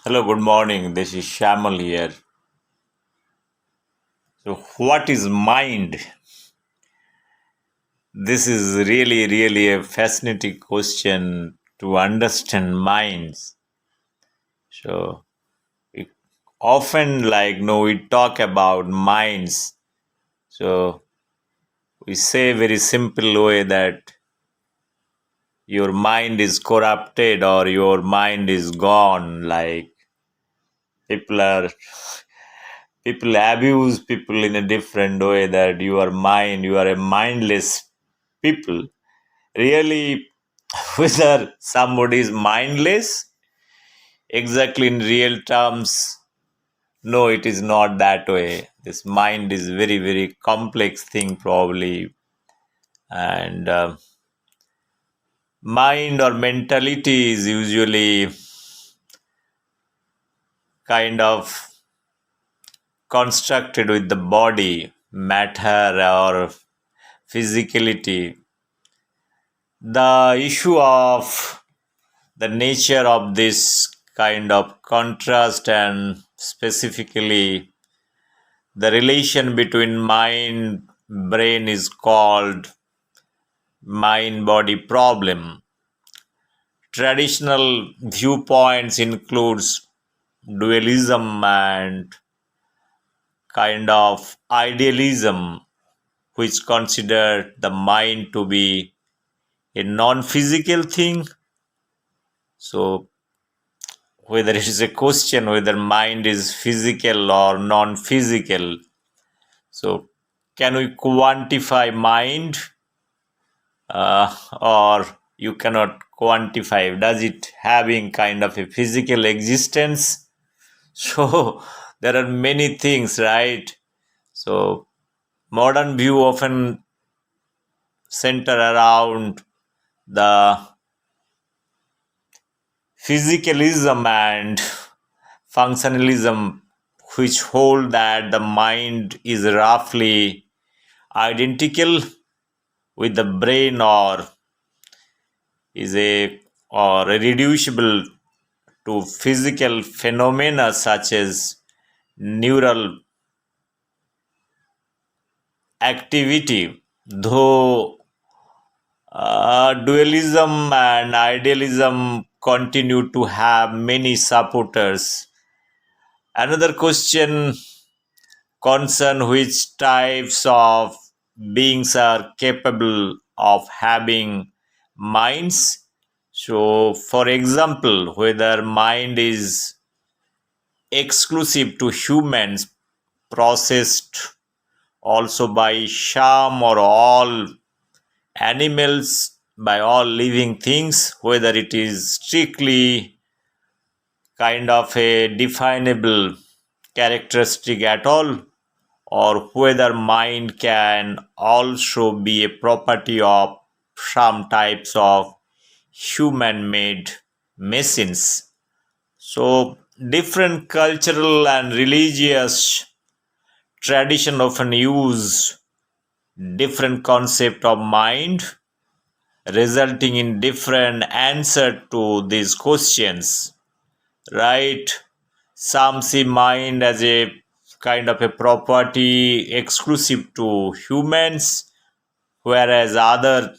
Hello, good morning. This is Shamal here. So, what is mind? This is really a fascinating question to understand minds. So, we often we talk about minds. So, we say very simple way that your mind is corrupted or your mind is gone. Like people are people abuse people in a different way that you are a mindless people. Really, whether somebody is mindless exactly in real terms, no, it is not that way. This mind is very complex thing probably. And mind or mentality is usually kind of constructed with the body matter or physicality. The issue of the nature of this kind of contrast and specifically the relation between mind brain is called mind body problem. Traditional viewpoints includes dualism and kind of idealism, which consider the mind to be a non-physical thing. So whether it is a question whether mind is physical or non-physical. So can we quantify mind, or you cannot quantify? Does it having kind of a physical existence? So there are many things, right? So modern view often center around the physicalism and functionalism, which hold that the mind is roughly identical with the brain or is a or reducible to physical phenomena such as neural activity. Though dualism and idealism continue to have many supporters. Another question concern which types of beings are capable of having minds. So, for example, whether mind is exclusive to humans, processed also by some or all animals, by all living things, whether it is strictly kind of a definable characteristic at all, or whether mind can also be a property of some types of human made machines. So, different cultural and religious tradition often use different concept of mind, resulting in different answer to these questions, right? Some see mind as a kind of a property exclusive to humans, whereas other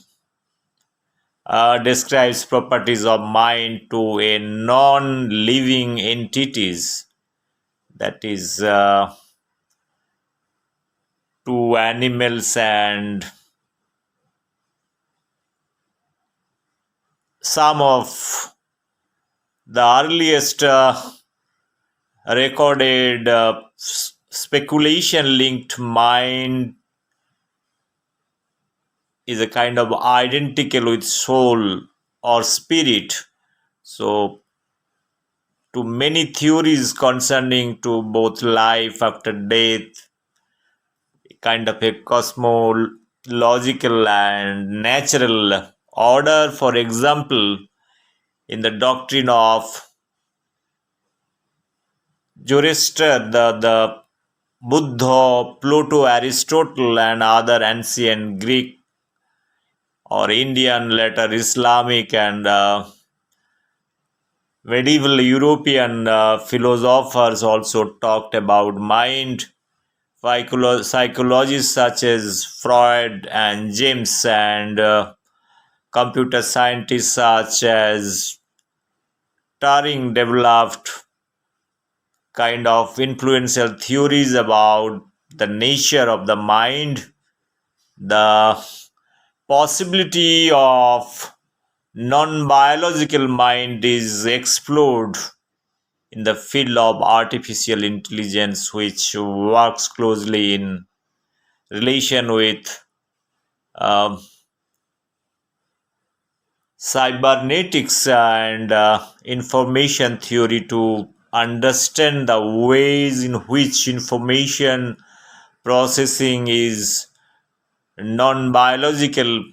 describes properties of mind to a non-living entities, that is to animals and some of the earliest recorded speculation linked mind is a kind of identical with soul or spirit. So to many theories concerning to both life after death, kind of a cosmological and natural order. For example, in the doctrine of Zoroaster, the Buddha, Plato, Aristotle, and other ancient Greek or Indian, later Islamic, and Medieval European philosophers also talked about mind. Psychologists such as Freud and James and computer scientists such as Turing developed kind of influential theories about the nature of the mind, the possibility of non-biological mind is explored in the field of artificial intelligence, which works closely in relation with um, cybernetics and information theory to understand the ways in which information processing is non-biological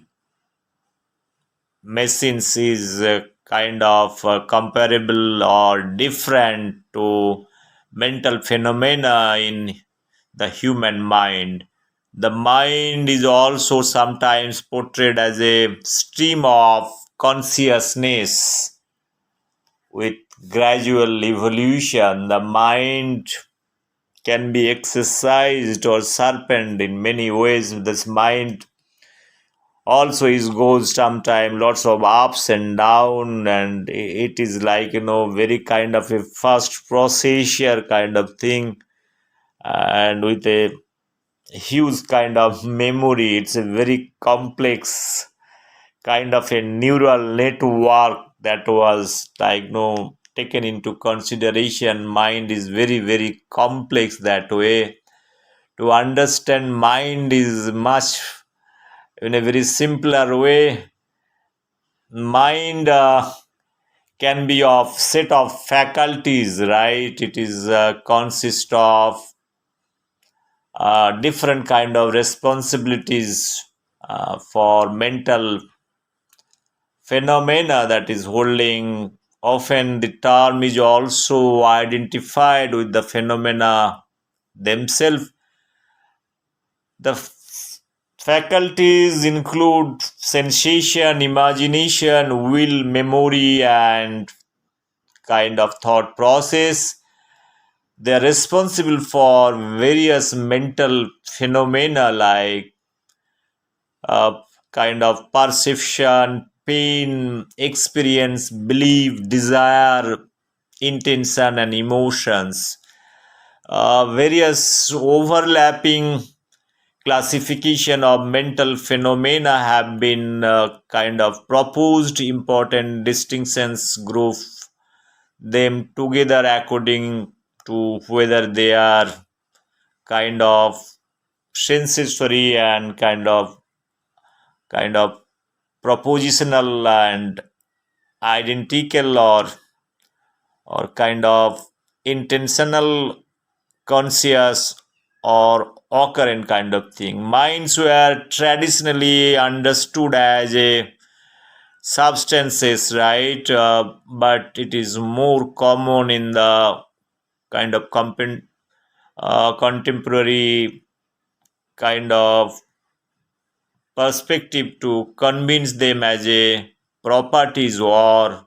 machines is kind of comparable or different to mental phenomena in the human mind. The mind is also sometimes portrayed as a stream of consciousness with gradual evolution. The mind can be exercised or sharpened in many ways. This mind also is goes sometime lots of ups and down, and it is like very kind of a fast processor kind of thing, and with a huge kind of memory. It's a very complex kind of a neural network that was like taken into consideration. Mind is very very complex that way. To understand mind is much in a very simpler way. Mind can be of set of faculties, right? It is consist of different kind of responsibilities for mental phenomena that is holding. Often the term is also identified with the phenomena themselves. The faculties include sensation, imagination, will, memory, and kind of thought process. They are responsible for various mental phenomena like uh, kind of perception, pain, experience, belief, desire, intention, and emotions. Various overlapping classification of mental phenomena have been kind of proposed. Important distinctions group them together according to whether they are kind of sensory and kind of propositional and identical, or kind of intentional, conscious, or occurrent kind of thing. Minds were traditionally understood as a substances, right? But it is more common in the kind of contemporary kind of perspective to convince them as a properties or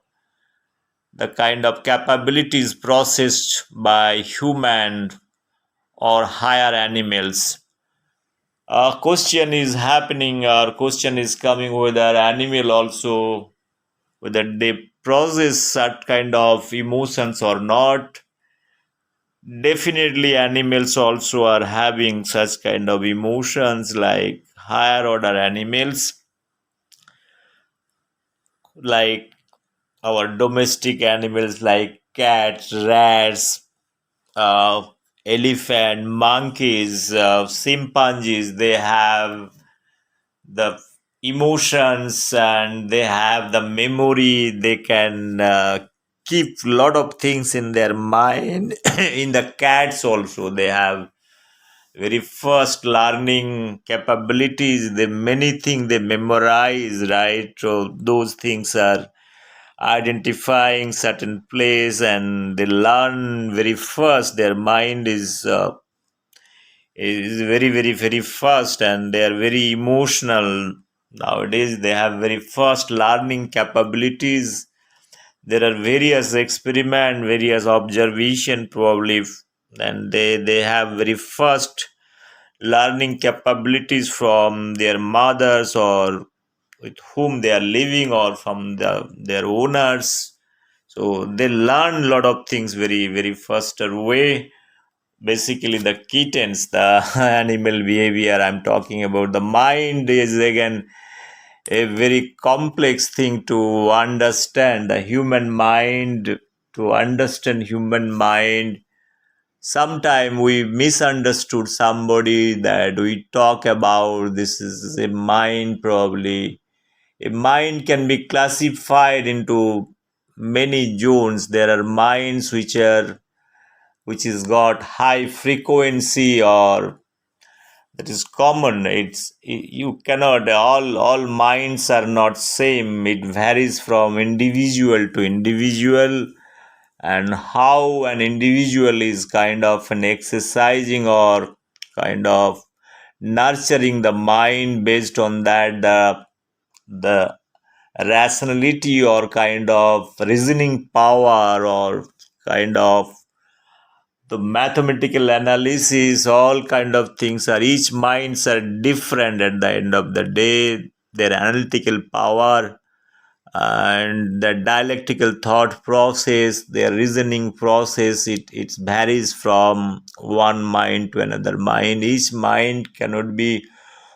the kind of capabilities processed by human or higher animals. A question is happening, or question is coming whether animal also, whether they process such kind of emotions or not. Definitely animals also are having such kind of emotions, like higher order animals, like our domestic animals like cats, rats, uh, elephant, monkeys, chimpanzees. They have the emotions and they have the memory. They can keep lot of things in their mind. In the cats also, they have very first learning capabilities. They many things they memorize, right? So those things are identifying certain place, and they learn very first. Their mind is very very very fast, and they are very emotional. Nowadays they have very fast learning capabilities. there are various experiment, various observation probably, and they have very first learning capabilities from their mothers or with whom they are living or from their owners. So they learn a lot of things very first way. Basically, the kittens, the animal behavior I'm talking about. The mind is again a very complex thing to understand. The human mind, to understand human mind, sometime we misunderstood somebody that we talk about this is a mind. Probably a mind can be classified into many zones. There are minds which is got high frequency, or that is common. You cannot, all minds are not same. It varies from individual to individual, and how an individual is kind of an exercising or kind of nurturing the mind. Based on that, the rationality or kind of reasoning power or kind of the mathematical analysis, all kind of things, are each minds are different. At the end of the day, their analytical power and the dialectical thought process, their reasoning process, it varies from one mind to another mind. Each mind cannot be,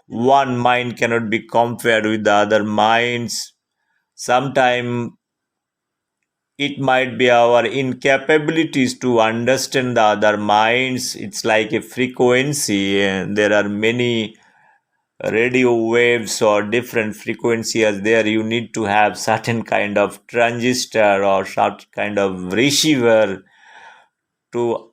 one mind cannot be compared with the other minds. Sometimes it might be our incapabilities to understand the other minds. It's like a frequency, and there are many radio waves or different frequencies there. You need to have certain kind of transistor or certain kind of receiver to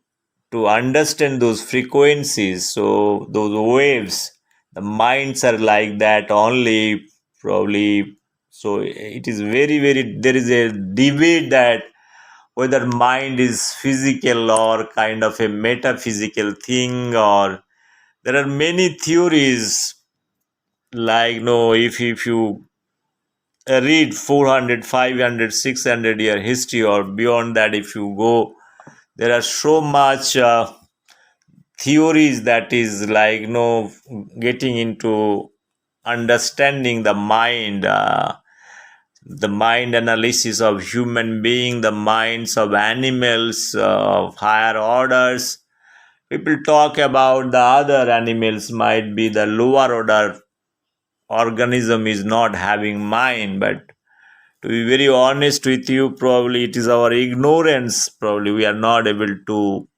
understand those frequencies. So those waves, the minds are like that only, probably. So it is very, there is a debate that whether mind is physical or kind of a metaphysical thing, or there are many theories. Like, no, if you read 400, 500, 600 year history or beyond that, if you go, there are so much theories that is like, getting into understanding the mind analysis of human being, the minds of animals of higher orders. People talk about the other animals might be the lower order organism is not having mind, but to be very honest with you, probably it is our ignorance. Probably we are not able to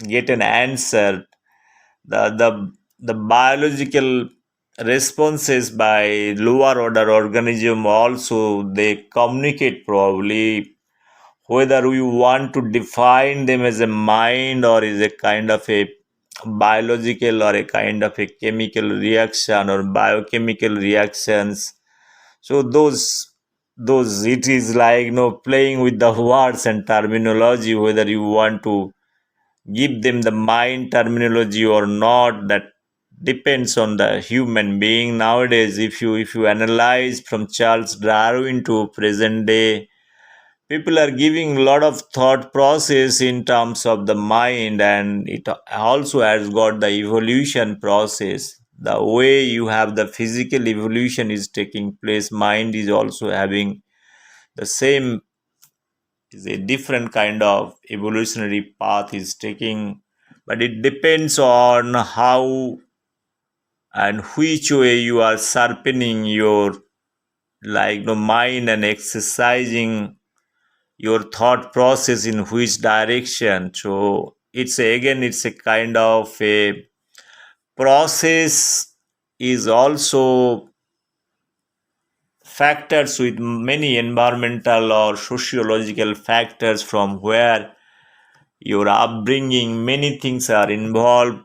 get an answer. The biological responses by lower order organism also, they communicate probably, whether we want to define them as a mind or is a kind of a biological or a kind of a chemical reaction or biochemical reactions. So those it is like, playing with the words and terminology, whether you want to give them the mind terminology or not, that depends on the human being. Nowadays, if you analyze from Charles Darwin to present day, people are giving a lot of thought process in terms of the mind, and it also has got the evolution process. The way you have the physical evolution is taking place, mind is also having the same, is a different kind of evolutionary path is taking, but it depends on how and which way you are sharpening your, like, mind and exercising your thought process in which direction. So it's a kind of a process, is also factors with many environmental or sociological factors, from where your upbringing, many things are involved,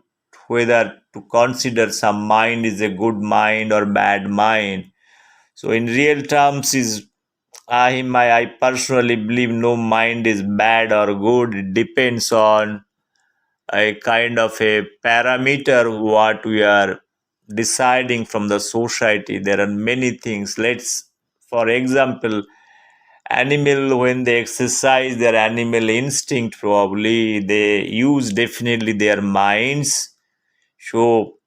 whether to consider some mind is a good mind or bad mind. So in real terms is, I personally believe no mind is bad or good. It depends on a kind of a parameter what we are deciding from the society. There are many things. Let's, for example, animal, when they exercise their animal instinct, probably they use definitely their minds. So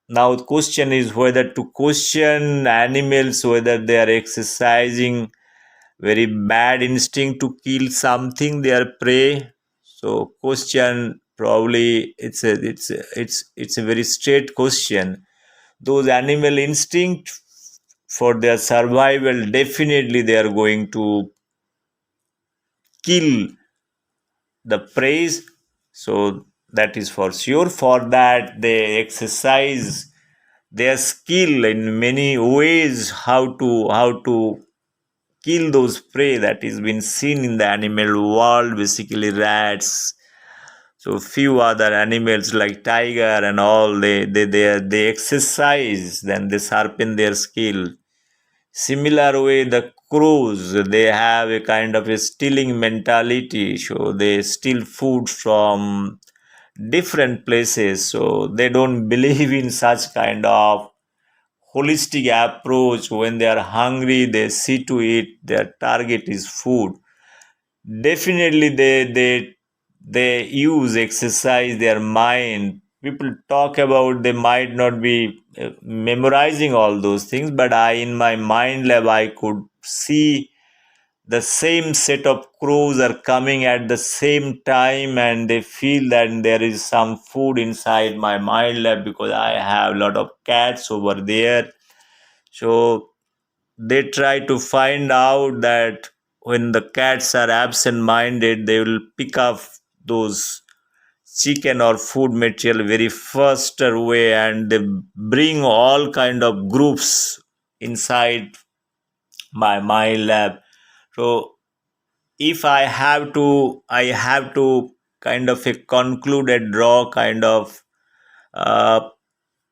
now the question is whether to question animals whether they are exercising very bad instinct to kill something, their prey. So question, probably it's a very straight question. Those animal instinct, for their survival, definitely they are going to kill the prey. So that is for sure. For that they exercise their skill in many ways, how to kill those prey that is been seen in the animal world, basically rats. So few other animals like tiger and all, they exercise, then they sharpen their skill. Similar way, the crows, they have a kind of a stealing mentality. So they steal food from different places. So they don't believe in such kind of holistic approach. When they are hungry, they see to it, their target is food. Definitely they use exercise their mind. People talk about they might not be memorizing all those things, but I, in my mind lab, I could see the same set of crows are coming at the same time, and they feel that there is some food inside my mind lab because I have a lot of cats over there. So they try to find out that when the cats are absent minded, they will pick up those chicken or food material very faster way, and they bring all kind of groups inside my mind lab. So if I have to kind of a concluded draw kind of uh,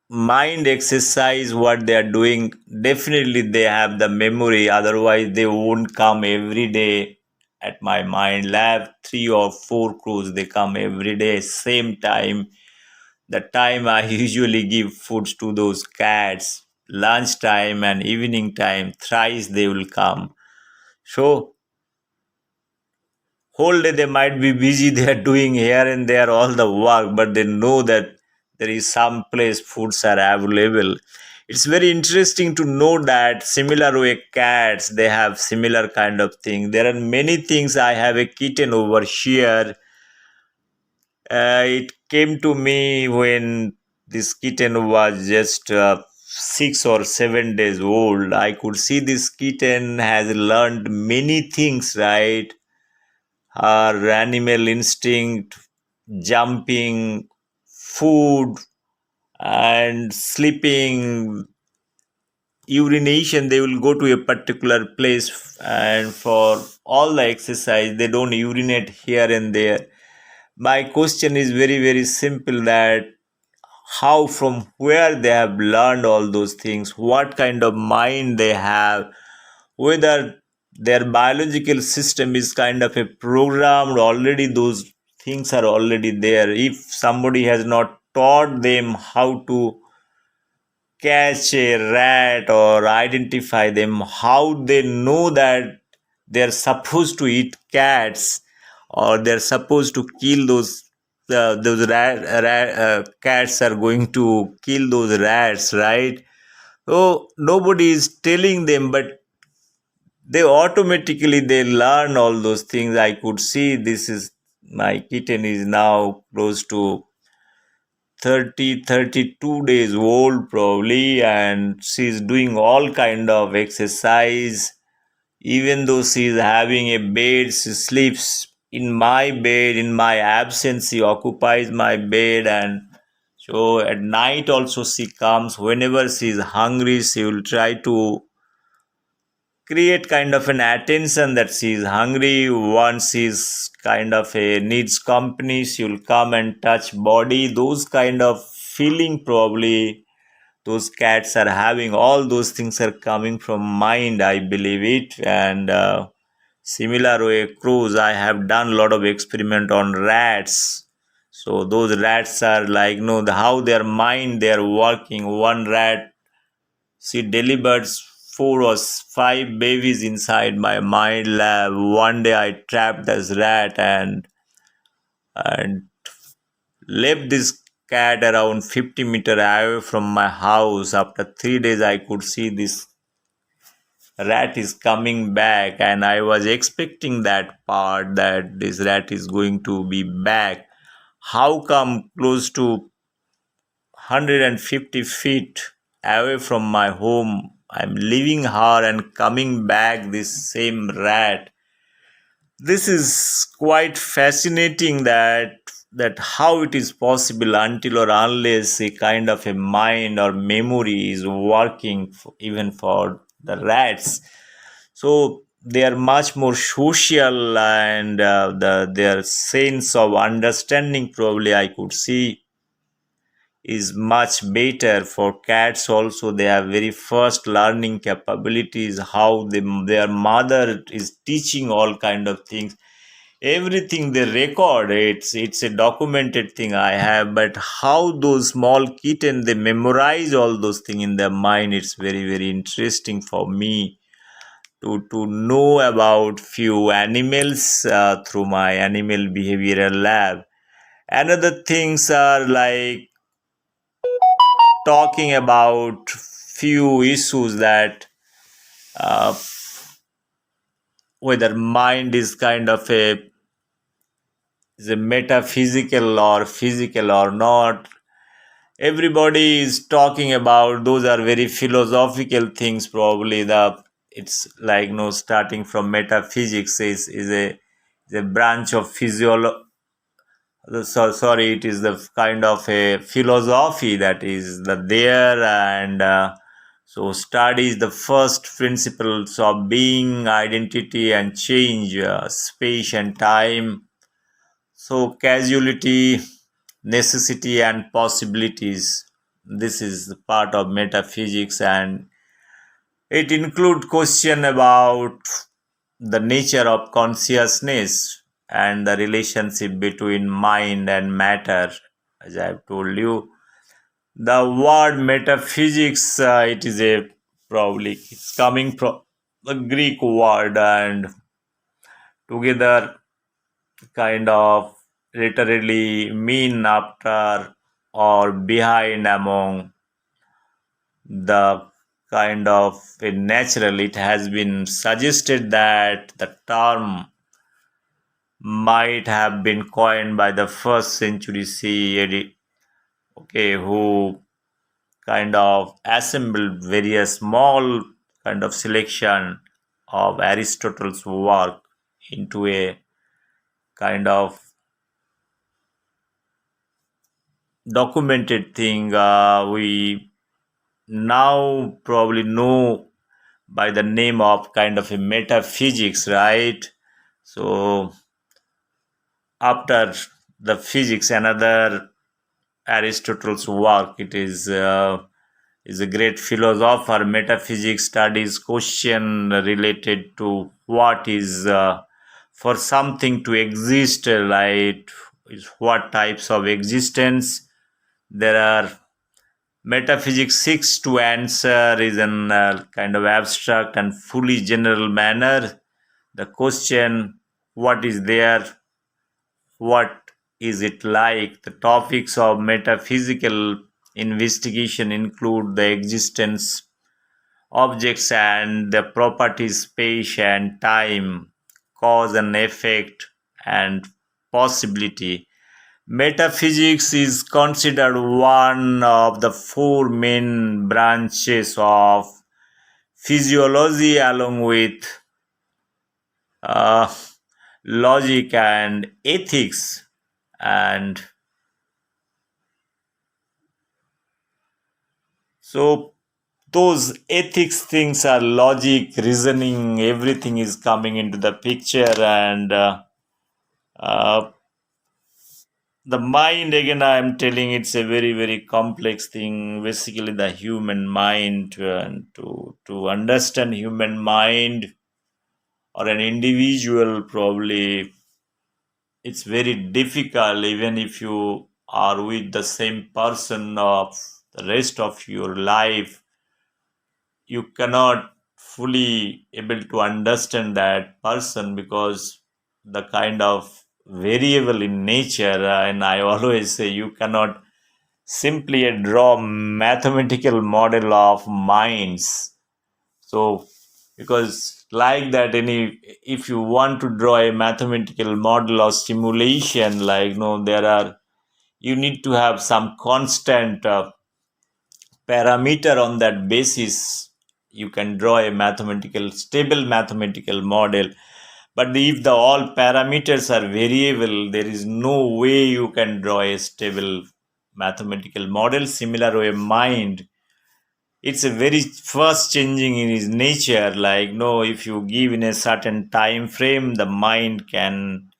mind exercise what they are doing. Definitely they have the memory, otherwise they won't come every day at my mind lab. 3 or 4 crews, they come every day same time, the time I usually give foods to those cats. Lunchtime and evening time, thrice they will come. So whole day they might be busy, they are doing here and there all the work, but they know that there is some place foods are available. It's very interesting to know that similar way cats, they have similar kind of thing. There are many things. I have a kitten over here. It came to me when this kitten was just 6 or 7 days old. I could see this kitten has learned many things, right? Her animal instinct, jumping, food, and sleeping, urination. They will go to a particular place, and for all the exercise, they don't urinate here and there. My question is very, very simple, that how, from where they have learned all those things, what kind of mind they have, whether their biological system is kind of a programmed already, those things are already there. If somebody has not taught them how to catch a rat or identify them, how they know that they're supposed to eat cats or they're supposed to kill those cats are going to kill those rats, right? So nobody is telling them, but they automatically they learn all those things. I could see this is my kitten is now close to 32 days old probably, and she's doing all kind of exercise. Even though she's having a bed, she sleeps in my bed. In my absence, she occupies my bed. And so at night also she comes. Whenever she's hungry, she will try to create kind of an attention that she's hungry. Once she's kind of a needs company, she'll come and touch body. Those kind of feeling probably those cats are having. All those things are coming from mind, I believe it. And similar way crows, I have done a lot of experiment on rats. So those rats are like, how their mind they're working. One rat, she deliberates four or five babies inside my mind lab. One day I trapped this rat and left this cat around 50 meters away from my house. After 3 days, I could see this rat is coming back, and I was expecting that part that this rat is going to be back. How come close to 150 feet away from my home, I'm leaving her and coming back this same rat? This is quite fascinating that how it is possible until or unless a kind of a mind or memory is working even for the rats. So they are much more social, and their sense of understanding, probably I could see, is much better. For cats also, they have very first learning capabilities, how their mother is teaching all kind of things. Everything they record, it's a documented thing I have. But how those small kitten, they memorize all those things in their mind, it's very very interesting for me to know about few animals through my animal behavioral lab. Another things are like talking about few issues that uh, whether mind is a metaphysical or physical or not. Everybody is talking about those are very philosophical things. Probably it's like starting from metaphysics is a branch of physiology. So sorry, it is the kind of a philosophy that is there, and so studies the first principles of being, identity, and change, space and time. So causality, necessity, and possibilities. This is the part of metaphysics, and it includes question about the nature of consciousness and the relationship between mind and matter. As I have told you, the word metaphysics, it is a probably it's coming from the Greek word, and together kind of literally mean after or behind, among the kind of a natural. It has been suggested that the term might have been coined by the first century CE, okay, who kind of assembled various small kind of selection of Aristotle's work into a kind of documented thing. We now probably know by the name of kind of a metaphysics, right? So after the physics, another Aristotle's work, it is a great philosopher. Metaphysics studies question related to what is for something to exist, like is what types of existence there are. Metaphysics seeks to answer is in kind of abstract and fully general manner the question, what is there, what is it like. The topics of metaphysical investigation include the existence, objects and the properties, space and time, cause and effect, and possibility. Metaphysics is considered one of the four main branches of physiology, along with uh, logic and ethics. And so those ethics things are logic, reasoning, everything is coming into the picture. And uh, the mind, again, I'm telling, it's a very very complex thing. Basically the human mind, and to understand human mind or an individual, probably it's very difficult. Even if you are with the same person of the rest of your life, you cannot fully able to understand that person because the kind of variable in nature, and I always say you cannot simply draw mathematical model of minds. So because like that, any if you want to draw a mathematical model or simulation, like no, there are, you need to have some constant parameter. On that basis you can draw a mathematical stable mathematical model. But if the all parameters are variable, there is no way you can draw a stable mathematical model. Similar way mind, it's a very fast changing in its nature. Like no, if you give in a certain time frame, the mind can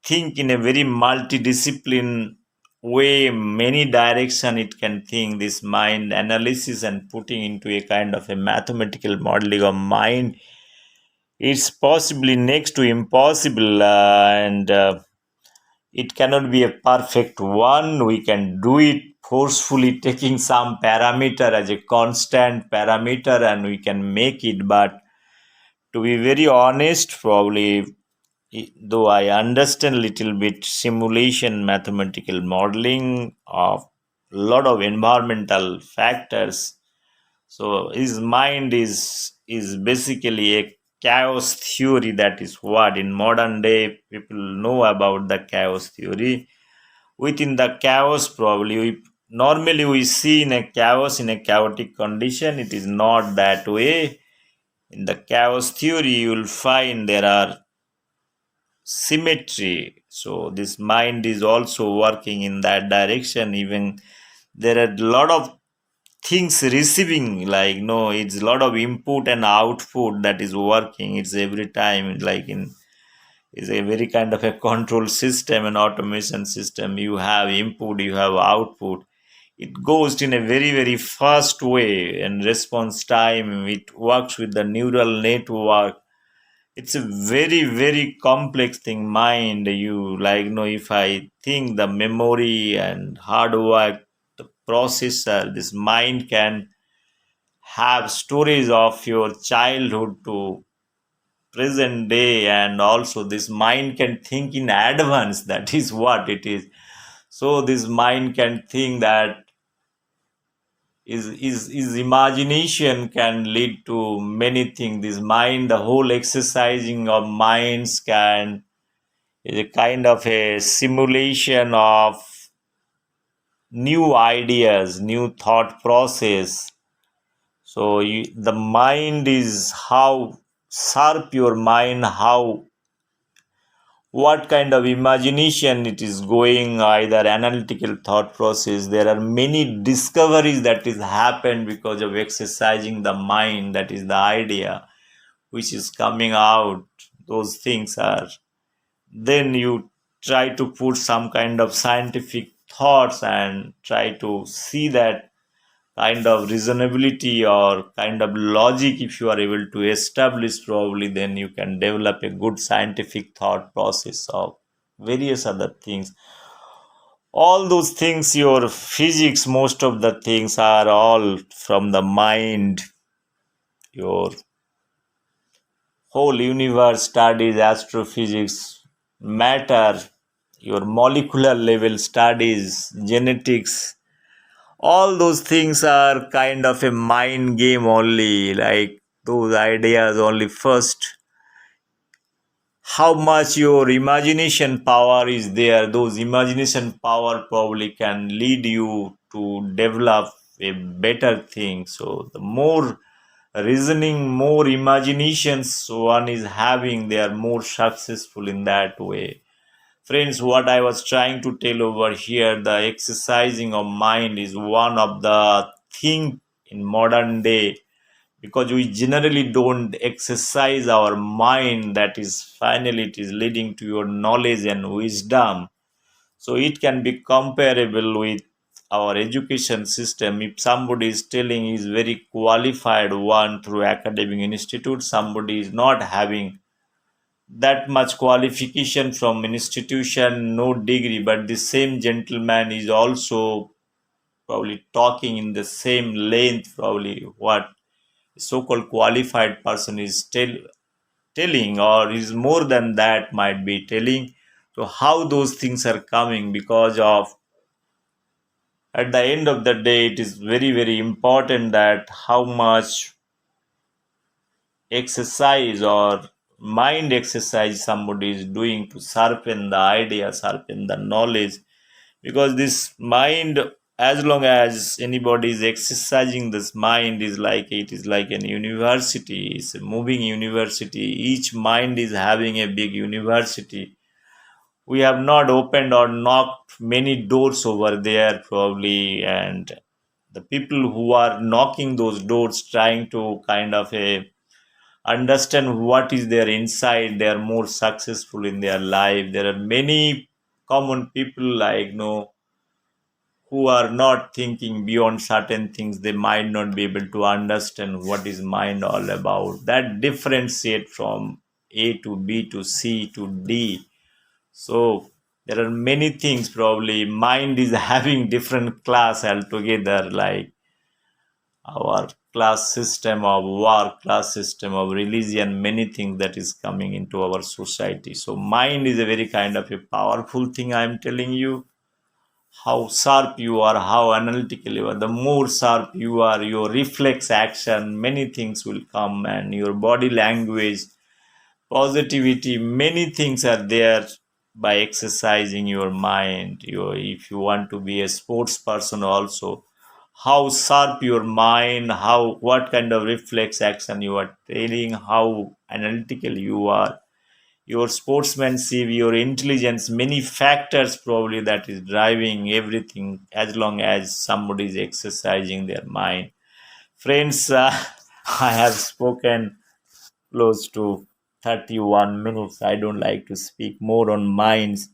think in a very multidiscipline way, many direction it can think. This mind analysis and putting into a kind of a mathematical modeling of mind, it's possibly next to impossible, and it cannot be a perfect one. We can do it forcefully taking some parameter as a constant parameter and we can make it. But to be very honest, probably, though I understand little bit simulation mathematical modeling of lot of environmental factors, so his mind is basically a chaos theory. That is what in modern day people know about the chaos theory. Within the chaos, probably normally we see in a chaos, in a chaotic condition, it is not that way. In the chaos theory, you will find there are symmetry. So this mind is also working in that direction. Even there are a lot of things receiving, like no, it's a lot of input and output that is working. It's every time like in is a very kind of a control system and automation system. You have input, you have output. It goes in a very very fast way, and response time, it works with the neural network. It's a very very complex thing. Mind, you like know, if I think the memory and hardware, the processor, this mind can have stories of your childhood to present day, and also this mind can think in advance. That is what it is. So this mind can think that is imagination can lead to many things. This mind, the whole exercising of minds can is a kind of a simulation of new ideas, new thought process. So the mind is how sharp your mind, how what kind of imagination it is going, either analytical thought process. There are many discoveries that is happened because of exercising the mind. That is the idea which is coming out. Those things are, then you try to put some kind of scientific thoughts and try to see that kind of reasonability or kind of logic. If you are able to establish, probably then you can develop a good scientific thought process of various other things. All those things, your physics, most of the things are all from the mind. Your whole universe studies, astrophysics, matter, your molecular level studies, genetics, all those things are kind of a mind game only. Like those ideas only first, how much your imagination power is there, those imagination power probably can lead you to develop a better thing. So the more reasoning, more imaginations one is having, they are more successful in that way. Friends, what I was trying to tell over here, the exercising of mind is one of the thing in modern day, because we generally don't exercise our mind. That is finally it is leading to your knowledge and wisdom. So it can be comparable with our education system. If somebody is telling he is very qualified one through academic institute, somebody is not having that much qualification from institution, no degree, but the same gentleman is also probably talking in the same length, probably what so-called qualified person is telling, or is more than that might be telling. So how those things are coming, because of, at the end of the day, it is very very important that how much exercise or mind exercise somebody is doing to sharpen the idea, sharpen the knowledge. Because this mind, as long as anybody is exercising this mind, is like, it is like an university, it's a moving university. Each mind is having a big university. We have not opened or knocked many doors over there probably, and the people who are knocking those doors, trying to kind of a understand what is their inside, they are more successful in their life. There are many common people, like, who are not thinking beyond certain things. They might not be able to understand what is mind all about, that differentiate from A to B to C to D. So there are many things, probably mind is having different class altogether, like our class system of work, class system of religion, many things that is coming into our society. So mind is a very kind of a powerful thing. I am telling you, how sharp you are, how analytical you are, the more sharp you are, your reflex action, many things will come, and your body language, positivity, many things are there by exercising your mind. If you want to be a sports person also, how sharp your mind, how, what kind of reflex action you are training, how analytical you are, your sportsmanship, your intelligence, many factors probably that is driving everything, as long as somebody is exercising their mind. Friends, I have spoken close to 31 minutes. I don't like to speak more on minds,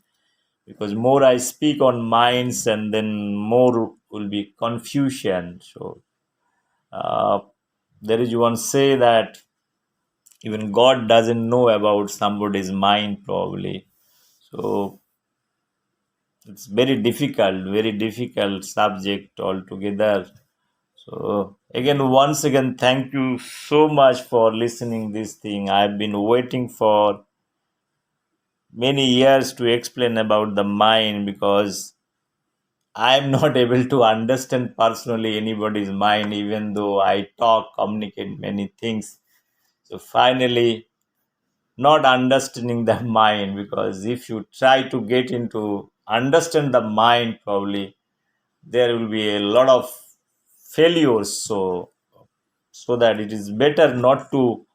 because more I speak on minds, and then more will be confusion. So uh, there is one say that even God doesn't know about somebody's mind probably. So it's very difficult subject altogether. So again, once again, thank you so much for listening this thing. I've been waiting for many years to explain about the mind, because I'm not able to understand personally anybody's mind, even though I talk, communicate many things. So finally, not understanding the mind, because if you try to get into understand the mind, probably there will be a lot of failures. So that it is better not to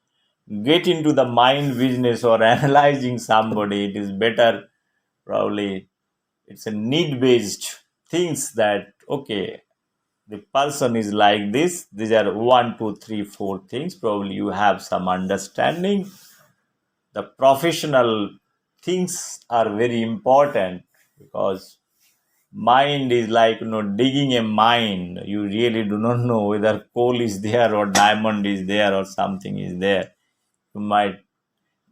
get into the mind business or analyzing somebody. It is better, probably it's a need based things, that okay, the person is like this, these are one two three four things, probably you have some understanding. The professional things are very important, because mind is like, digging a mine. You really do not know whether coal is there or diamond is there or something is there. You might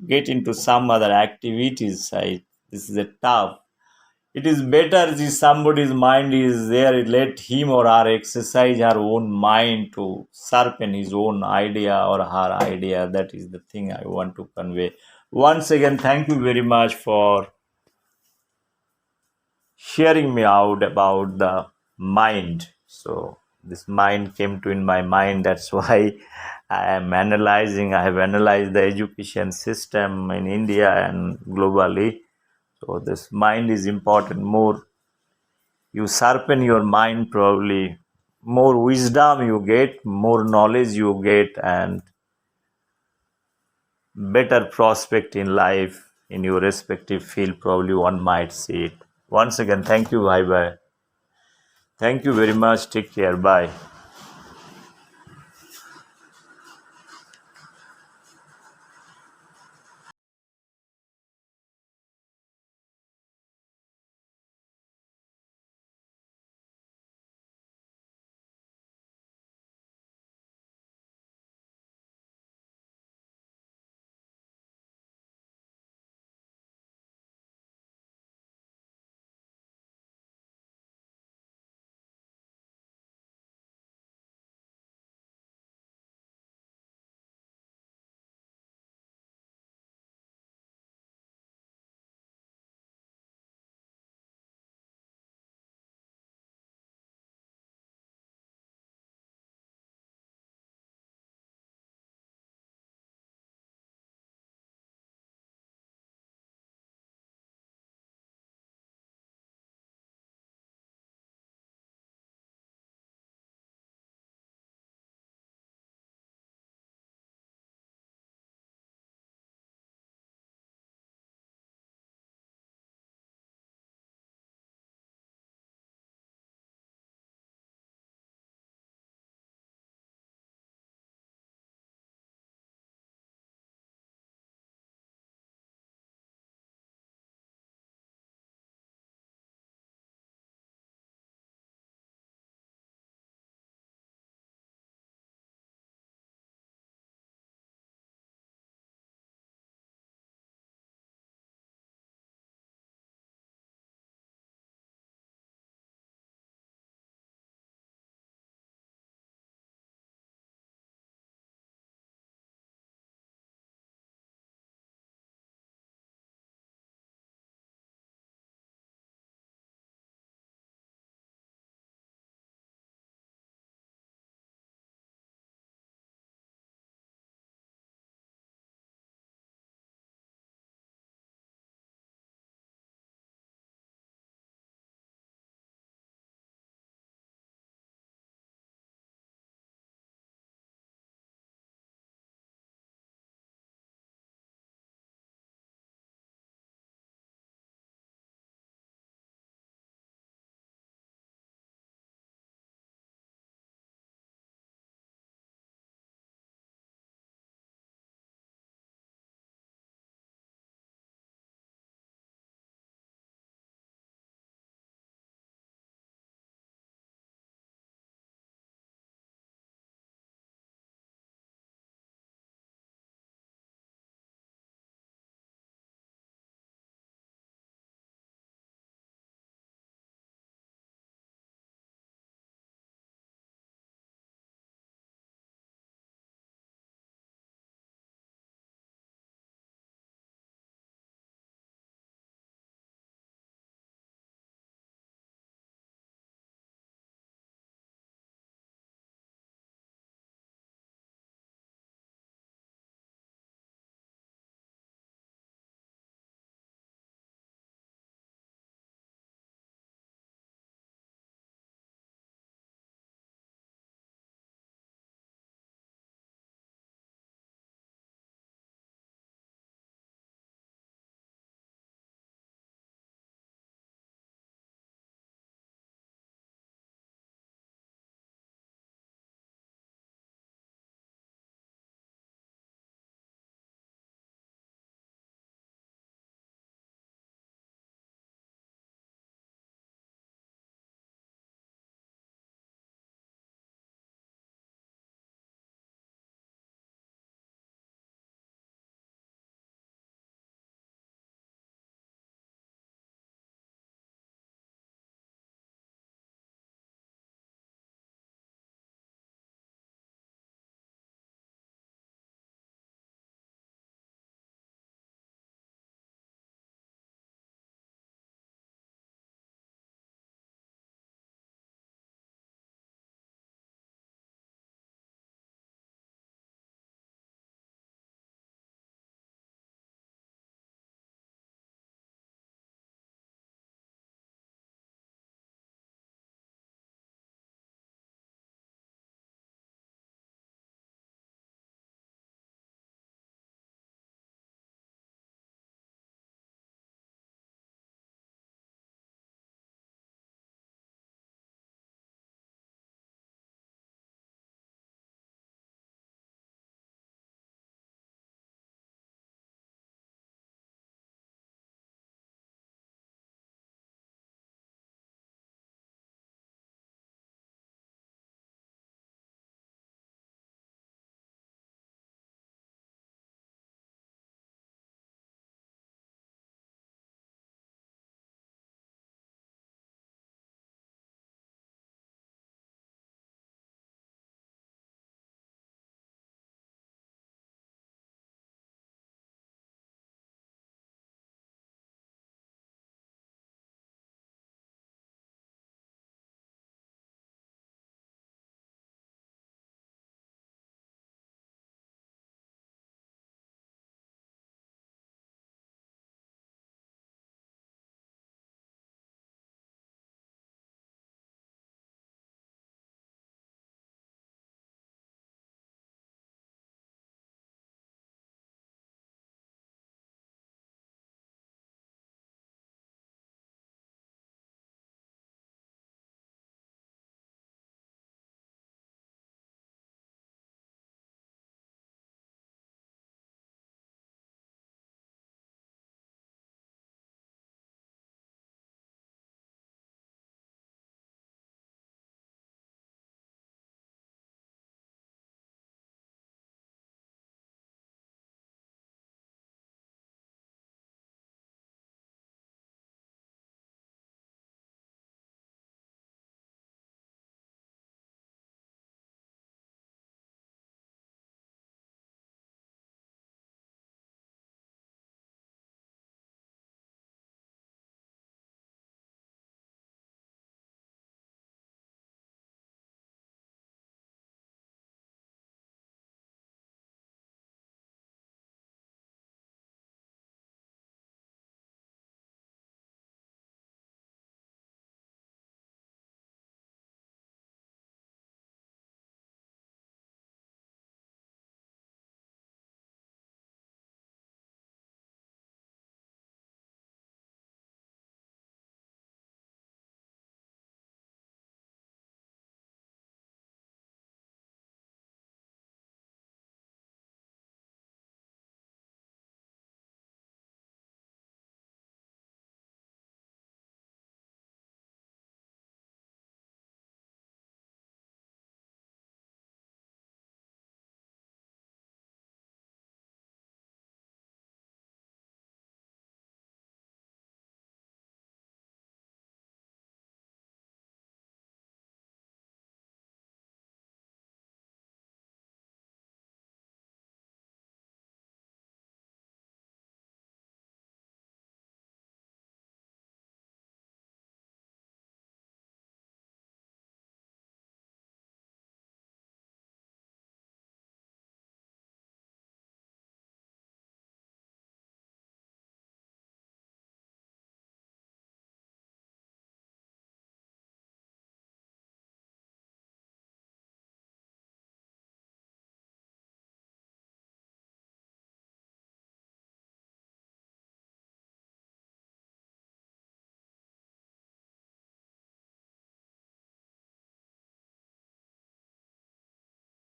get into some other activities. This is a tough. It is better if somebody's mind is there, let him or her exercise her own mind to sharpen his own idea or her idea. That is the thing I want to convey. Once again, thank you very much for sharing me out about the mind. So this mind came to in my mind. That's why I am analyzing. I have analyzed the education system in India and globally. So this mind is important. More you sharpen your mind, probably more wisdom you get, more knowledge you get, and better prospect in life in your respective field. Probably one might see it. Once again, thank you. Bye bye. Thank you very much. Take care. Bye.